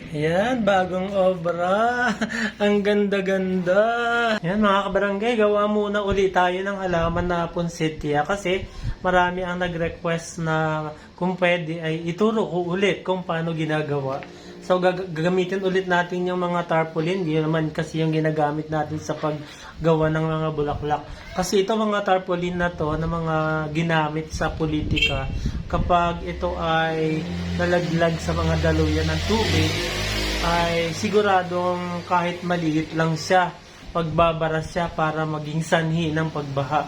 Yan, bagong obra. Ang ganda-ganda. Yan mga kabarangay, gawa muna ulit tayo ng halaman na punsitya kasi marami ang nag-request na kung pwede ay ituro ko ulit kung paano ginagawa. So gagamitin ulit natin yung mga tarpaulin, hindi naman kasi yung ginagamit natin sa paggawa ng mga bulaklak. Kasi ito mga tarpaulin na to, na mga ginamit sa politika, kapag ito ay nalaglag sa mga daluyan ng tubig, ay siguradong kahit maliit lang siya, pagbabara siya para maging sanhi ng pagbaha.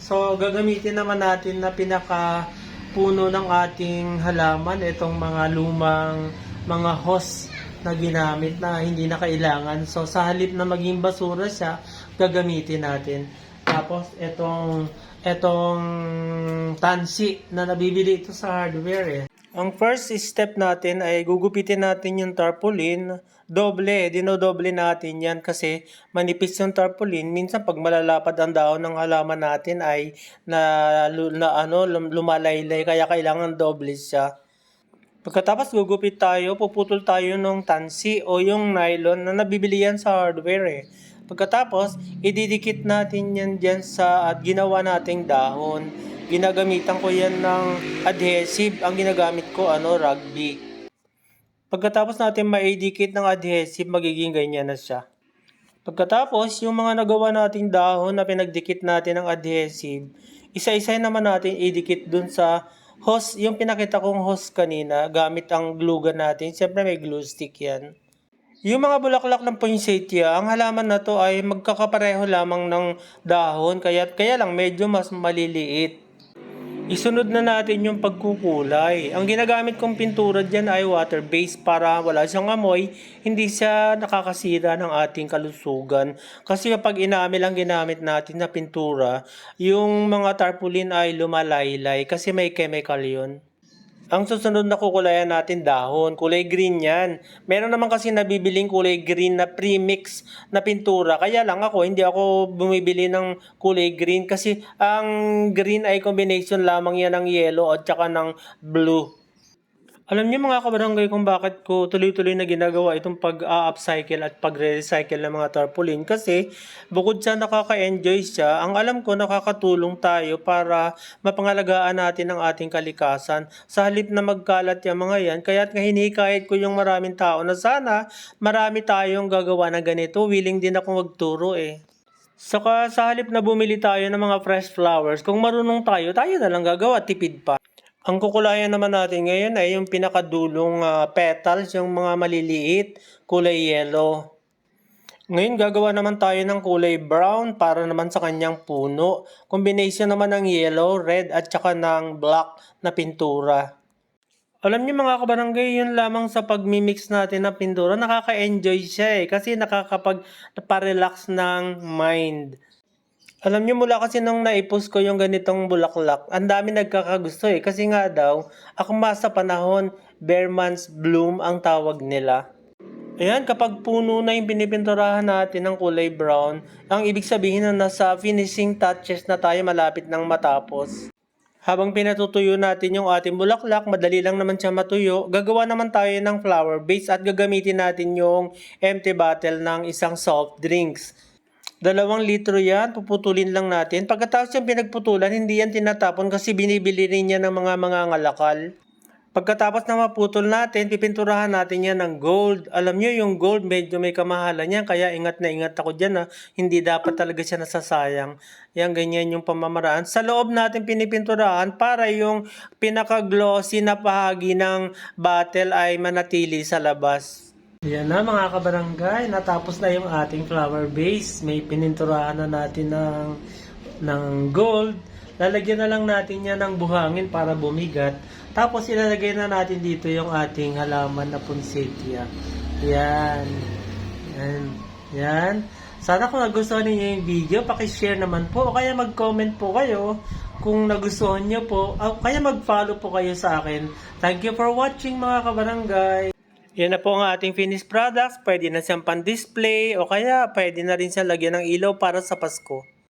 So, gagamitin naman natin na pinaka puno ng ating halaman, itong mga lumang mga hose na ginamit na hindi na kailangan. So, sa halip na maging basura siya, gagamitin natin. Tapos, etong tansi na nabibili ito sa hardware eh. Ang first step natin ay gugupitin natin yung tarpaulin. Dinodoble natin yan kasi manipis yung tarpaulin. Minsan pag malalapad ang dahon ng halaman natin ay lumalaylay, kaya kailangan doble siya. Pagkatapos gugupit tayo, puputol tayo ng tansi o yung nylon na nabibili yan sa hardware eh. Pagkatapos, ididikit natin yan dyan sa at ginawa nating dahon. Ginagamitan ko yan ng adhesive. Ang ginagamit ko, rugby. Pagkatapos natin maidikit ng adhesive, magiging ganyan na siya. Pagkatapos, yung mga nagawa nating dahon na pinagdikit natin ng adhesive, isa-isa naman natin idikit dun sa hose, yung pinakita kong hose kanina, gamit ang glue gun natin. Siyempre may glue stick yan. Yung mga bulaklak ng poinsettia, ang halaman na to ay magkakapareho lamang ng dahon, kaya lang medyo mas maliliit. Isunod na natin yung pagkukulay. Ang ginagamit kong pintura dyan ay water-based para wala siyang amoy, hindi siya nakakasira ng ating kalusugan. Kasi kapag inamil ang ginamit natin na pintura, yung mga tarpaulin ay lumalaylay kasi may chemical yun. Ang susunod na kukulayan natin dahon, kulay green yan. Meron naman kasi nabibiling kulay green na premix na pintura. Kaya lang hindi ako bumibili ng kulay green kasi ang green ay combination lamang yan ng yellow at saka ng blue. Alam niyo mga kabarangay kung bakit ko tuloy-tuloy na ginagawa itong pag-upcycle at pag-recycle ng mga tarpaulin kasi bukod sa nakaka-enjoy siya, ang alam ko nakakatulong tayo para mapangalagaan natin ang ating kalikasan. Sa halip na magkalat yung mga yan, kaya't hinikayat ko yung maraming tao na sana marami tayong gagawa ng ganito. Willing din ako magturo eh. Saka sa halip na bumili tayo ng mga fresh flowers, kung marunong tayo na lang gagawa, tipid pa. Ang kukulayan naman natin ngayon ay yung pinakadulong petals, yung mga maliliit, kulay yellow. Ngayon gagawa naman tayo ng kulay brown para naman sa kanyang puno. Combination naman ng yellow, red at saka ng black na pintura. Alam niyo mga kabarangay, yun lamang sa pagmimix natin ng pintura, nakaka-enjoy siya eh kasi nakakapag-relax ng mind. Alam niyo mula kasi nung naipost ko yung ganitong bulaklak, ang dami nagkakagusto eh. Kasi nga daw, akma sa panahon, bare months bloom ang tawag nila. Ayan, kapag puno na yung pinipinturahan natin ng kulay brown, ang ibig sabihin na nasa finishing touches na tayo malapit ng matapos. Habang pinatutuyo natin yung ating bulaklak, madali lang naman siya matuyo, gagawa naman tayo ng flower base at gagamitin natin yung empty bottle ng isang soft drinks. 2 litro yan, puputulin lang natin. Pagkatapos yung pinagputulan, hindi yan tinatapon kasi binibili rin yan ng mga ngalakal. Pagkatapos na maputol natin, pipinturahan natin yan ng gold. Alam nyo, yung gold medyo may kamahalan yan, kaya ingat na ingat ako dyan. Hindi dapat talaga siya nasasayang. Yan, ganyan yung pamamaraan. Sa loob natin pinipinturahan para yung pinaka-glossy na bahagi ng bottle ay manatili sa labas. Yan na mga kabarangay, natapos na yung ating flower base. May pininturahan na natin ng gold. Lalagyan na lang natin yan ng buhangin para bumigat. Tapos ilalagay na natin dito yung ating halaman na poinsettia. Yan. Yan. Yan. Sana kung nagustuhan niyo yung video, pakishare naman po. O kaya mag-comment po kayo kung nagustuhan niyo po. O kaya mag-follow po kayo sa akin. Thank you for watching mga kabarangay. Yan na po ang ating finished products. Pwede na siyang pan-display o kaya pwede na rin siyang lagyan ng ilaw para sa Pasko.